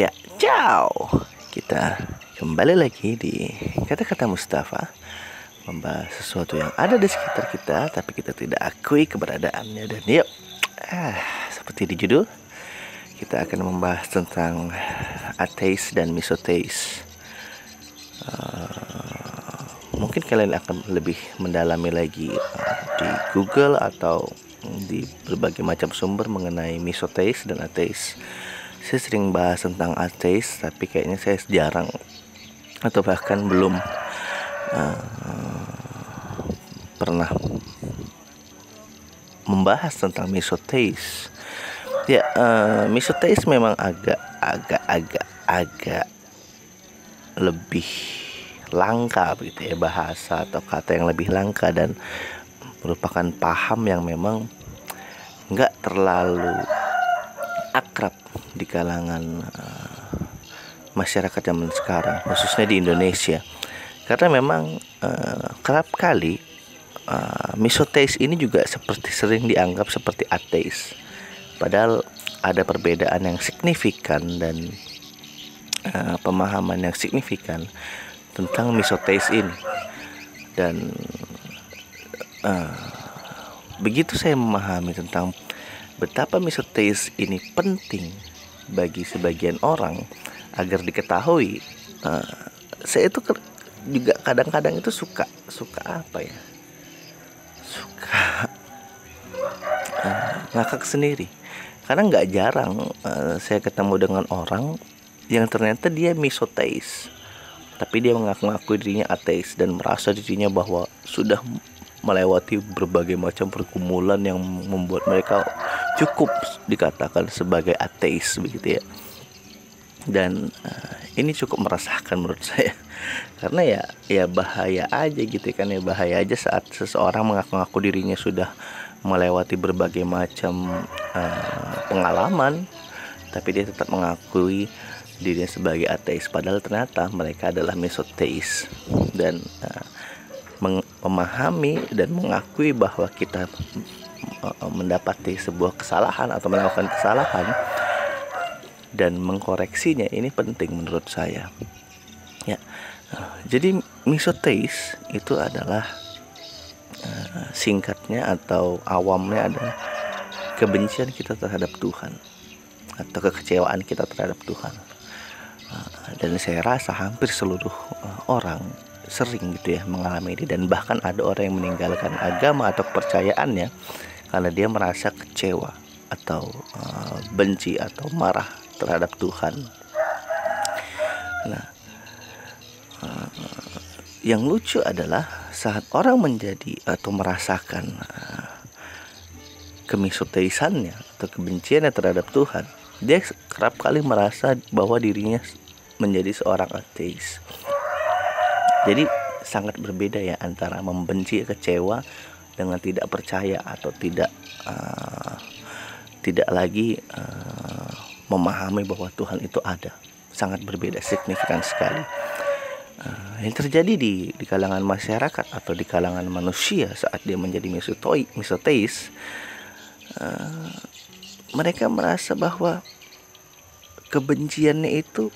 Ya, ciao. Kita kembali lagi di kata-kata Mustafa, membahas sesuatu yang ada di sekitar kita tapi kita tidak akui keberadaannya. Dan yuk, seperti di judul, kita akan membahas tentang ateis dan misoteis. Mungkin kalian akan lebih mendalami lagi di Google atau di berbagai macam sumber mengenai misoteis dan ateis. Saya sering bahas tentang ateis, tapi kayaknya saya jarang atau bahkan belum pernah membahas tentang misoteis. Ya, misoteis memang agak lebih langka begitu ya, bahasa atau kata yang lebih langka, dan merupakan paham yang memang nggak terlalu akrab di kalangan masyarakat zaman sekarang, khususnya di Indonesia, karena memang kerap kali misoteis ini juga seperti sering dianggap seperti ateis, padahal ada perbedaan yang signifikan dan pemahaman yang signifikan tentang misoteis ini. Dan begitu saya memahami tentang betapa misoteis ini penting bagi sebagian orang agar diketahui, saya itu juga kadang-kadang itu suka apa ya, suka ngakak sendiri, karena nggak jarang saya ketemu dengan orang yang ternyata dia misoteis tapi dia mengaku-ngaku dirinya ateis dan merasa dirinya bahwa sudah melewati berbagai macam pergumulan yang membuat mereka cukup dikatakan sebagai ateis begitu ya. Dan ini cukup meresahkan menurut saya, karena ya bahaya aja gitu kan ya, bahaya aja saat seseorang mengaku-ngaku dirinya sudah melewati berbagai macam pengalaman tapi dia tetap mengakui dirinya sebagai ateis, padahal ternyata mereka adalah misoteis. Dan memahami dan mengakui bahwa kita mendapati sebuah kesalahan atau melakukan kesalahan dan mengkoreksinya, ini penting menurut saya ya. Jadi misoteis itu adalah singkatnya atau awamnya adalah kebencian kita terhadap Tuhan atau kekecewaan kita terhadap Tuhan. Dan saya rasa hampir seluruh orang sering gitu ya mengalami ini, dan bahkan ada orang yang meninggalkan agama atau kepercayaannya karena dia merasa kecewa atau benci atau marah terhadap Tuhan. Nah, yang lucu adalah saat orang menjadi atau merasakan kemisoteisannya atau kebenciannya terhadap Tuhan, dia kerap kali merasa bahwa dirinya menjadi seorang ateis. Jadi sangat berbeda ya antara membenci, kecewa dengan tidak percaya atau tidak lagi memahami bahwa Tuhan itu ada. Sangat berbeda, signifikan sekali. Yang terjadi di kalangan masyarakat atau di kalangan manusia saat dia menjadi misoteis, mereka merasa bahwa kebenciannya itu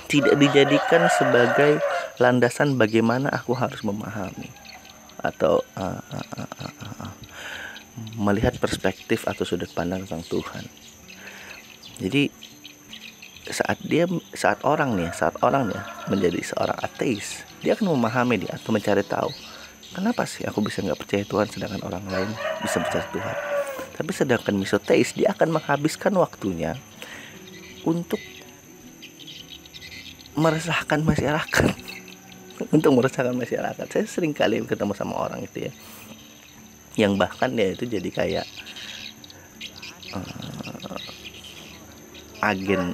tidak dijadikan sebagai landasan bagaimana aku harus memahami atau melihat perspektif atau sudut pandang tentang Tuhan. Jadi saat orang menjadi seorang ateis, dia akan memahami atau mencari tahu, kenapa sih aku bisa nggak percaya Tuhan sedangkan orang lain bisa percaya Tuhan. Tapi sedangkan misoteis, dia akan menghabiskan waktunya untuk meresahkan masyarakat. Saya sering kali ketemu sama orang itu ya, yang bahkan dia itu jadi kayak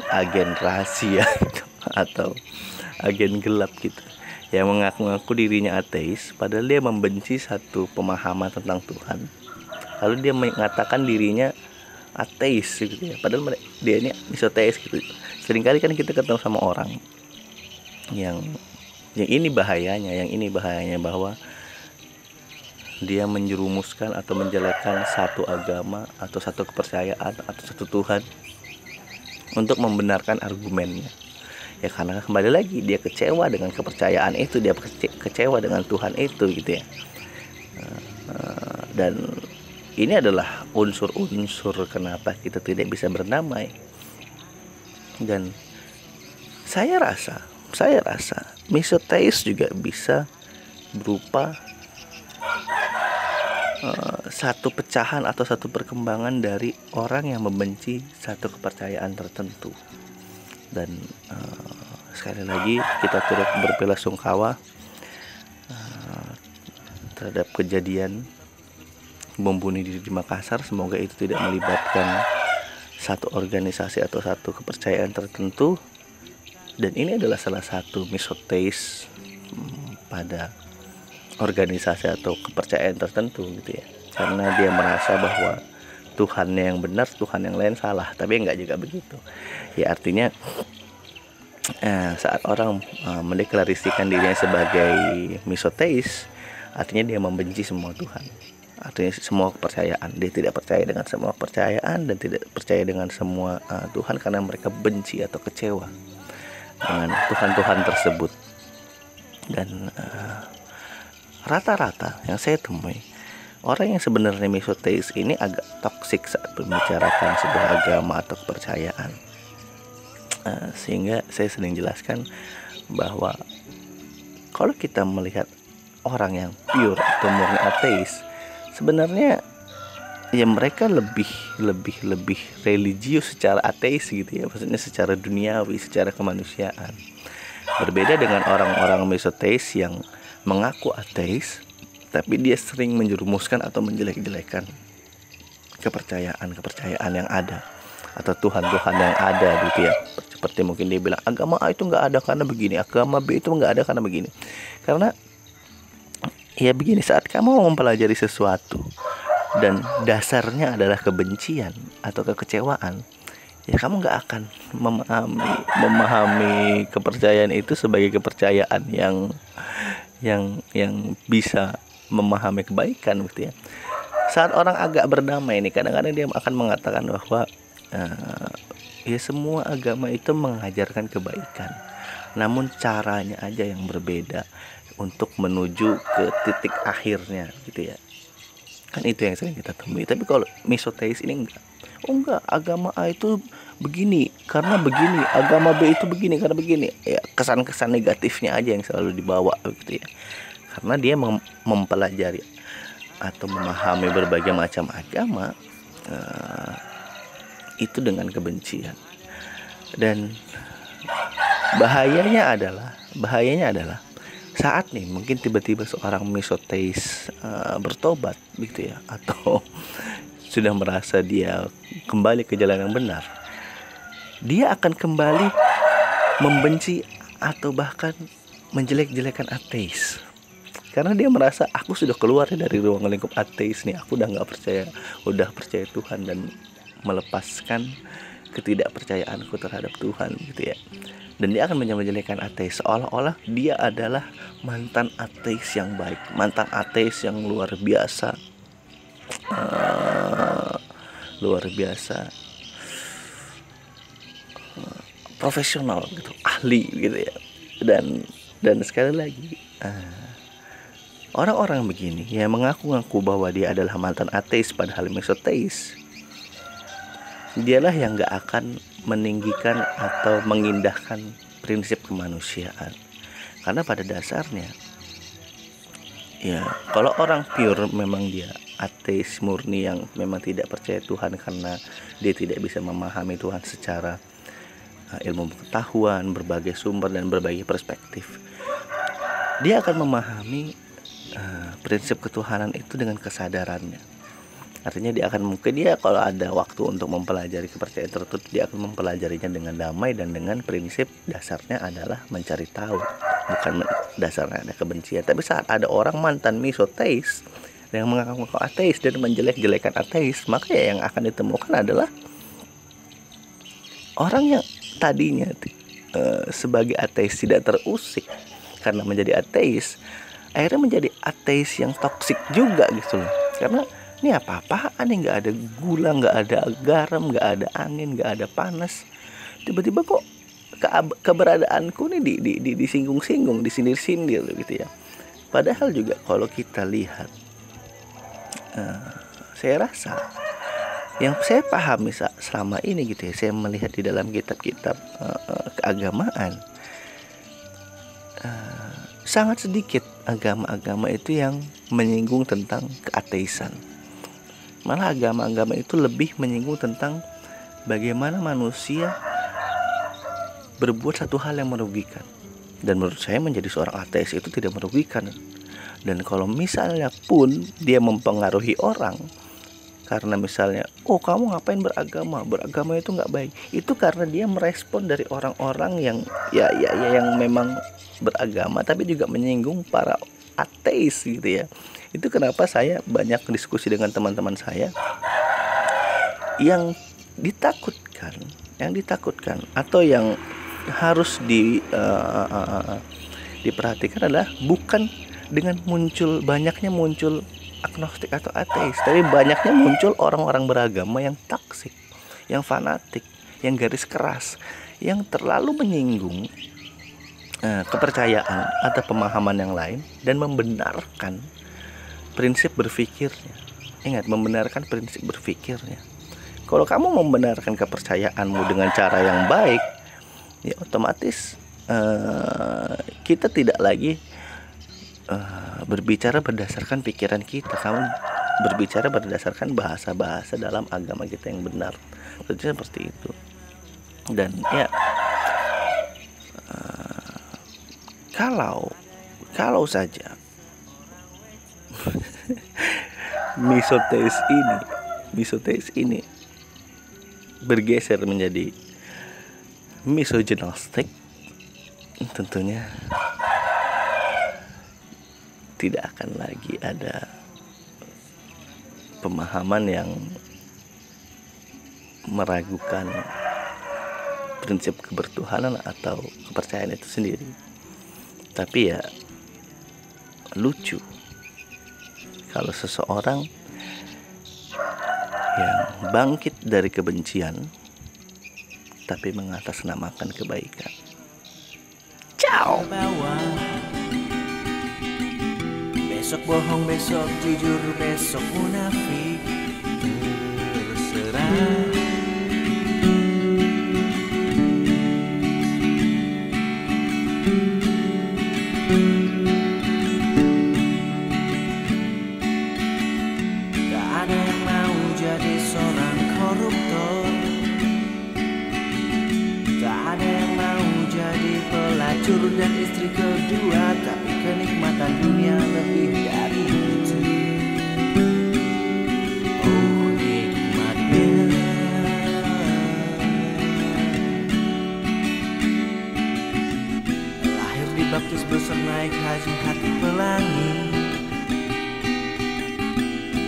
agen rahasia gitu, atau agen gelap gitu, yang mengaku-ngaku dirinya ateis padahal dia membenci satu pemahaman tentang Tuhan, lalu dia mengatakan dirinya ateis gitu ya, padahal dia ini misoteis gitu. Seringkali kan kita ketemu sama orang yang ini bahayanya bahwa dia menjerumuskan atau menjelekkan satu agama atau satu kepercayaan atau satu Tuhan untuk membenarkan argumennya. Ya karena kembali lagi dia kecewa dengan kepercayaan itu, dia kecewa dengan Tuhan itu gitu ya. Dan ini adalah unsur-unsur kenapa kita tidak bisa berdamai. Dan saya rasa misoteis juga bisa berupa satu pecahan atau satu perkembangan dari orang yang membenci satu kepercayaan tertentu. Dan sekali lagi kita turut berbelasungkawa terhadap kejadian bom bunuh diri di Makassar. Semoga itu tidak melibatkan satu organisasi atau satu kepercayaan tertentu. Dan ini adalah salah satu misoteis pada organisasi atau kepercayaan tertentu gitu ya. Karena dia merasa bahwa Tuhannya yang benar, Tuhan yang lain salah. Tapi enggak juga begitu. Ya artinya saat orang mendeklarasikan dirinya sebagai misoteis, artinya dia membenci semua Tuhan. Artinya semua kepercayaan. Dia tidak percaya dengan semua kepercayaan dan tidak percaya dengan semua Tuhan karena mereka benci atau kecewa dengan Tuhan-Tuhan tersebut. Dan rata-rata yang saya temui, orang yang sebenarnya misoteis ini agak toksik saat membicarakan sebuah agama atau kepercayaan. Sehingga saya sering jelaskan bahwa kalau kita melihat orang yang pure atau murni ateis, sebenarnya ya mereka lebih religius secara ateis gitu ya, maksudnya secara duniawi, secara kemanusiaan. Berbeda dengan orang-orang misoteis yang mengaku ateis tapi dia sering menjerumuskan atau menjelek-jelekan kepercayaan yang ada atau Tuhan-Tuhan yang ada gitu ya. Seperti mungkin dia bilang agama A itu nggak ada karena begini, agama B itu nggak ada karena begini. Karena ya begini, saat kamu mempelajari sesuatu dan dasarnya adalah kebencian atau kekecewaan, ya kamu nggak akan memahami kepercayaan itu sebagai kepercayaan yang bisa memahami kebaikan gitu ya. Saat orang agak berdamai ini, kadang-kadang dia akan mengatakan bahwa ya semua agama itu mengajarkan kebaikan, namun caranya aja yang berbeda untuk menuju ke titik akhirnya gitu ya. Kan itu yang sering kita temui. Tapi kalau misoteis ini enggak, agama A itu begini karena begini, agama B itu begini karena begini. Ya kesan-kesan negatifnya aja yang selalu dibawa gitu ya. Karena dia mempelajari atau memahami berbagai macam agama itu dengan kebencian. Dan bahayanya adalah saat nih mungkin tiba-tiba seorang misoteis bertobat gitu ya, atau sudah merasa dia kembali ke jalan yang benar, dia akan kembali membenci atau bahkan menjelek-jelekan ateis. Karena dia merasa aku sudah keluar dari ruang lingkup ateis nih, aku udah percaya Tuhan dan melepaskan ketidakpercayaanku terhadap Tuhan gitu ya. Dan dia akan menjelekkan ateis seolah-olah dia adalah mantan ateis yang baik, mantan ateis yang luar biasa profesional gitu, ahli gitu ya. Dan sekali lagi orang-orang begini yang mengaku-ngaku bahwa dia adalah mantan ateis padahal misoteis, dialah yang gak akan meninggikan atau mengindahkan prinsip kemanusiaan. Karena pada dasarnya ya kalau orang pure memang dia ateis murni yang memang tidak percaya Tuhan karena dia tidak bisa memahami Tuhan secara ilmu pengetahuan, berbagai sumber dan berbagai perspektif, dia akan memahami prinsip ketuhanan itu dengan kesadarannya. Artinya dia kalau ada waktu untuk mempelajari kepercayaan tertentu, dia akan mempelajarinya dengan damai dan dengan prinsip dasarnya adalah mencari tahu, bukan dasarnya ada kebencian. Tapi saat ada orang mantan misoteis yang mengaku ateis dan menjelek-jelekan ateis, maka ya yang akan ditemukan adalah orang yang tadinya sebagai ateis tidak terusik karena menjadi ateis, akhirnya menjadi ateis yang toksik juga gitu loh. Karena ini apa-apaan nih, nggak ada gula, nggak ada garam, nggak ada angin, nggak ada panas. tiba-tiba kok keberadaanku nih disinggung-singgung, disindir-sindir gitu ya. Padahal juga kalau kita lihat, saya rasa yang saya pahami selama ini gitu ya, saya melihat di dalam kitab-kitab keagamaan, sangat sedikit agama-agama itu yang menyinggung tentang keateisan. Malah agama-agama itu lebih menyinggung tentang bagaimana manusia berbuat satu hal yang merugikan. Dan menurut saya menjadi seorang ateis itu tidak merugikan. Dan kalau misalnya pun dia mempengaruhi orang, karena misalnya, oh kamu ngapain beragama itu nggak baik, itu karena dia merespon dari orang-orang yang yang memang beragama tapi juga menyinggung para ateis gitu ya. Itu kenapa saya banyak diskusi dengan teman-teman saya yang ditakutkan atau yang harus diperhatikan adalah bukan dengan banyaknya muncul agnostik atau ateis, tapi banyaknya muncul orang-orang beragama yang toksik, yang fanatik, yang garis keras, yang terlalu menyinggung kepercayaan atau pemahaman yang lain dan membenarkan prinsip berpikirnya. Ingat, membenarkan prinsip berpikirnya. Kalau kamu membenarkan kepercayaanmu dengan cara yang baik, ya otomatis kita tidak lagi berbicara berdasarkan pikiran kita. Kamu berbicara berdasarkan bahasa-bahasa dalam agama kita yang benar. Tentunya seperti itu. Dan ya kalau saja misoteis ini bergeser menjadi misogynistik, tentunya tidak akan lagi ada pemahaman yang meragukan prinsip kebertuhanan atau kepercayaan itu sendiri. Tapi ya lucu kalau seseorang yang bangkit dari kebencian tapi mengatasnamakan kebaikan. Ciao. Besok bohong, besok jujur, besok munafik, terserah. Tak ada yang mau jadi seorang koruptor, tak ada yang mau jadi pelacur dan istri kedua, tapi kenikmatan dunia lebih dari itu. Oh nikmatnya lahir dibaptis besar naik haji hati pelangi,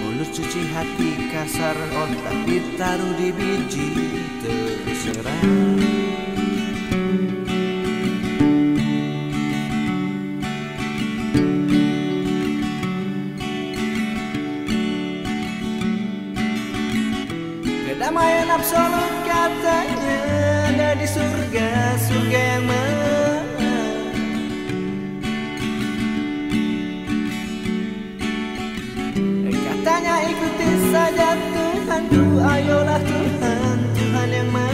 mulut suci hati kasar otak ditaruh di biji, terserah. Kedamaian absolut katanya ada di surga, surga yang mana? Katanya ikuti saja Tuhanku, ayolah Tuhan, Tuhan yang mana?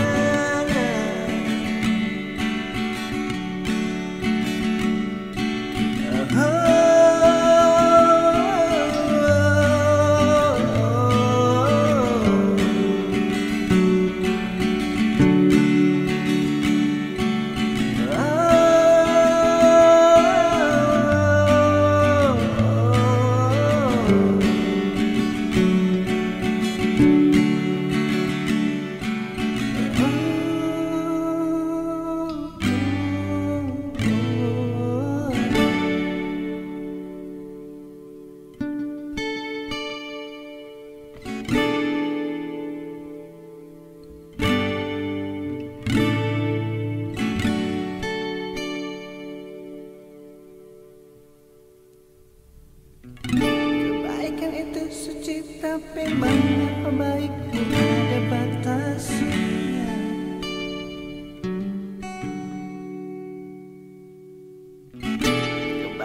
Kebaikan itu suci tapi banyak baik, ada batasnya.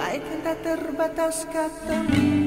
Bagaikan tak terbatas katamu.